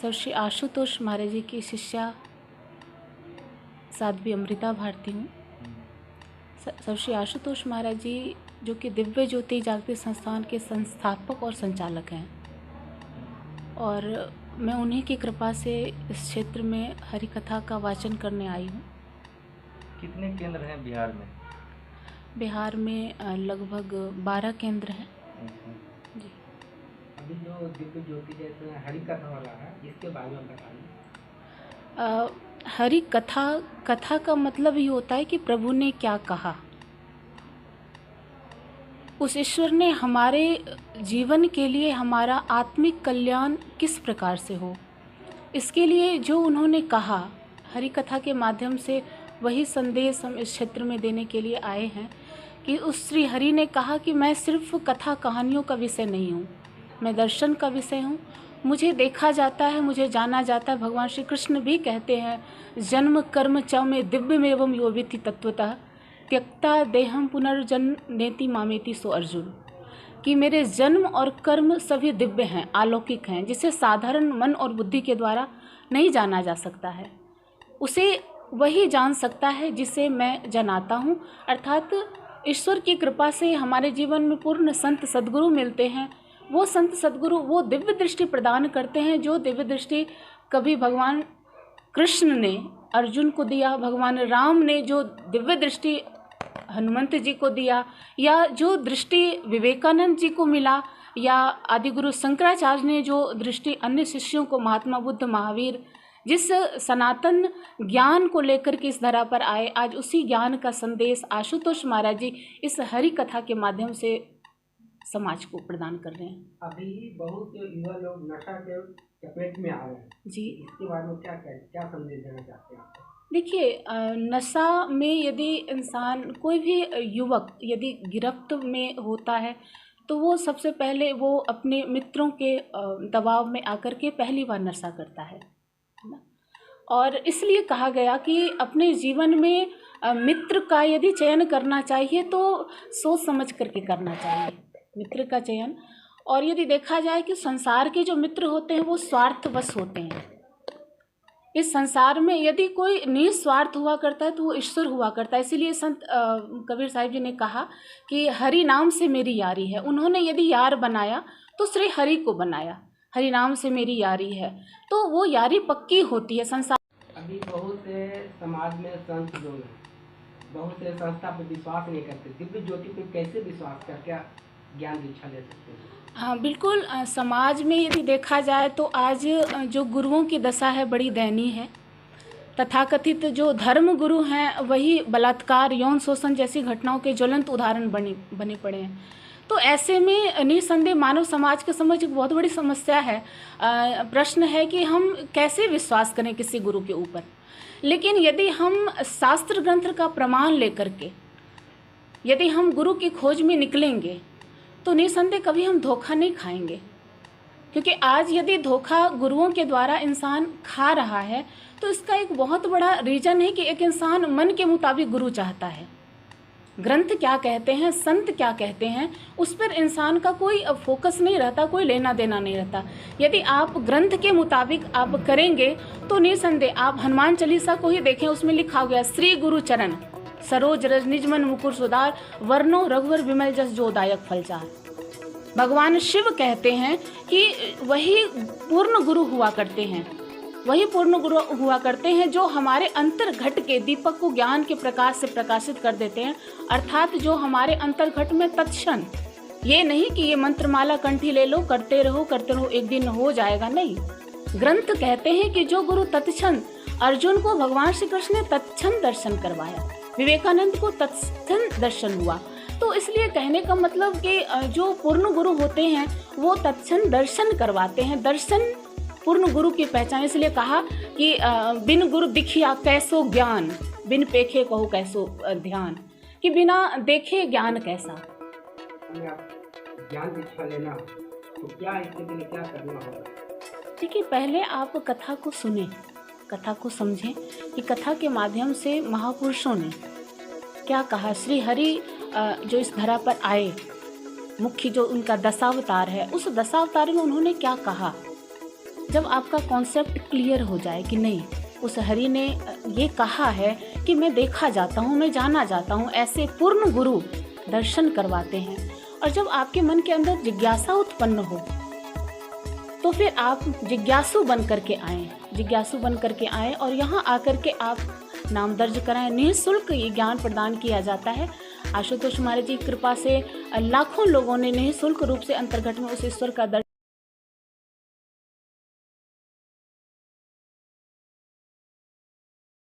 Sir Shri Ashutosh महाराज जी की शिष्या साध्वी अमृता भारती हूँ। सर श्री आशुतोष महाराज जी जो कि दिव्य ज्योति जागृति संस्थान के संस्थापक और संचालक हैं, और मैं उन्हीं की कृपा से इस क्षेत्र में हरि कथा का वाचन करने आई हूँ। कितने केंद्र हैं बिहार में? बिहार में लगभग 12 केंद्र हैं। जी। अभी जो दिव्य ज्योति जैसे हरि कथा वाला है, इसके बारे में बताइए। हरि कथा का मतलब ही होता है कि प्रभु ने क्या कहा, उस ईश्वर ने हमारे जीवन के लिए हमारा आत्मिक कल्याण किस प्रकार से हो, इसके लिए जो उन्होंने कहा हरि कथा के माध्यम से वही संदेश हम इस क्षेत्र में देने के लिए आए हैं कि उस श्री हरि ने कहा कि मैं सिर्फ कथा कहानियों का विषय नहीं हूँ, मैं दर्शन का विषय हूँ। मुझे देखा जाता है, मुझे जाना जाता है। भगवान श्री कृष्ण भी कहते हैं जन्म कर्म च में दिव्यम एवं यो विद्धि तत्वतः त्यक्ता देहम पुनर्जन्मेति मामेति सो अर्जुन, कि मेरे जन्म और कर्म सभी दिव्य हैं, अलौकिक हैं, जिसे साधारण मन और बुद्धि के द्वारा नहीं जाना जा सकता है। उसे वही जान सकता है जिसे मैं जनाता हूँ। अर्थात ईश्वर की कृपा से हमारे जीवन में पूर्ण संत सद्गुरु मिलते हैं। वो संत सद्गुरु वो दिव्य दृष्टि प्रदान करते हैं जो दिव्य दृष्टि कभी भगवान कृष्ण ने अर्जुन को दिया, भगवान राम ने जो दिव्य दृष्टि हनुमंत जी को दिया, या जो दृष्टि विवेकानंद जी को मिला, या आदि गुरु शंकराचार्य ने जो दृष्टि अन्य शिष्यों को, महात्मा बुद्ध, महावीर, जिस सनातन ज्ञान को लेकर के इस धरा पर आए, आज उसी ज्ञान का संदेश आशुतोष महाराज जी इस हरि कथा के माध्यम से समाज को प्रदान कर रहे हैं। अभी बहुत युवा लोग नशा के चपेट में आ रहे हैं जी, इसके बारे में क्या संदेश देना चाहते हैं आप? देखिए, नशा में यदि इंसान, कोई भी युवक यदि गिरफ्त में होता है तो वो सबसे पहले वो अपने मित्रों के दबाव में आकर के पहली बार नशा करता है ना। और इसलिए कहा गया कि अपने जीवन में मित्र का यदि चयन करना चाहिए तो सोच समझ करके करना चाहिए मित्र का चयन। और यदि देखा जाए कि संसार के जो मित्र होते हैं वो स्वार्थवश होते हैं। इस संसार में यदि कोई निस्वार्थ हुआ करता है तो वो ईश्वर हुआ करता है। इसीलिए संत कबीर साहिब जी ने कहा कि हरि नाम से मेरी यारी है। उन्होंने यदि यार बनाया तो श्री हरि को बनाया, हरि नाम से मेरी यारी है, तो वो यारी पक्की होती है। संसार अभी बहुत से समाज में संत जो हैं, बहुत से संस्था पर विश्वास नहीं करते, दिव्य ज्योति पर कैसे विश्वास करके ज्ञान दीक्षा ले सकते हैं? हाँ बिल्कुल, समाज में यदि देखा जाए तो आज जो गुरुओं की दशा है बड़ी दयनीय है। तथाकथित जो धर्म गुरु हैं वही बलात्कार, यौन शोषण जैसी घटनाओं के ज्वलंत उदाहरण बने पड़े हैं। तो ऐसे में निसंदेह मानव समाज के समझ एक बहुत बड़ी समस्या है। प्रश्न है कि हम कैसे विश्वास करें किसी गुरु के ऊपर। लेकिन यदि हम शास्त्र ग्रंथ का प्रमाण लेकर के यदि हम गुरु की खोज में निकलेंगे तो निसंदेह कभी हम धोखा नहीं खाएंगे। क्योंकि आज यदि धोखा गुरुओं के द्वारा इंसान खा रहा है तो इसका एक बहुत बड़ा रीजन है कि एक इंसान मन के मुताबिक गुरु चाहता है। ग्रंथ क्या कहते हैं, संत क्या कहते हैं, उस पर इंसान का कोई फोकस नहीं रहता, कोई लेना देना नहीं रहता। यदि आप ग्रंथ के मुताबिक आप करेंगे तो निसंदेह आप हनुमान चालीसा को ही देखें, उसमें लिखा गया श्री गुरु चरण सरोज रज निजमन मुकुर सुधार वर्णो रघुवर विमल जस जोदायक फलचार। भगवान शिव कहते हैं कि वही पूर्ण गुरु हुआ करते हैं, वही पूर्ण गुरु हुआ करते हैं जो हमारे अंतर घट के दीपक को ज्ञान के प्रकाश से प्रकाशित कर देते हैं। अर्थात जो हमारे अंतर घट में तत्क्षण, ये नहीं कि ये मंत्रमाला कंठी ले लो, करते रहो एक दिन हो जाएगा, नहीं। ग्रंथ कहते हैं कि जो गुरु तत्क्षण, अर्जुन को भगवान श्री कृष्ण ने तत्क्षण दर्शन करवाया, विवेकानंद को तत्क्षण दर्शन हुआ। तो इसलिए कहने का मतलब कि जो पूर्ण गुरु होते हैं वो तत्क्षण दर्शन करवाते हैं। दर्शन पूर्ण गुरु की पहचान। इसलिए कहा कि बिन गुरु दिखिया कैसो ज्ञान, बिन पेखे कहो कैसो ध्यान, कि बिना देखे ज्ञान कैसा। ज्ञान दीक्षा लेना तो क्या, इसके लिए क्या करना होगा? देखिए, पहले आप कथा को सुने, कथा को समझें कि कथा के माध्यम से महापुरुषों ने क्या कहा। श्री हरि जो इस धरा पर आए, मुख्य जो उनका दशावतार है, उस दशावतार में उन्होंने क्या कहा। जब आपका कॉन्सेप्ट क्लियर हो जाए कि नहीं, उस हरि ने ये कहा है कि मैं देखा जाता हूँ, मैं जाना जाता हूँ, ऐसे पूर्ण गुरु दर्शन करवाते हैं। और जब आपके मन के अंदर जिज्ञासा उत्पन्न हो तो फिर आप जिज्ञासु बन करके आएँ और यहाँ आकर के आप नाम दर्ज कराएं। निःशुल्क ये ज्ञान प्रदान किया जाता है। आशुतोष महाराज जी की कृपा से लाखों लोगों ने निःशुल्क रूप से अंतर्घट में उस ईश्वर का दर्शन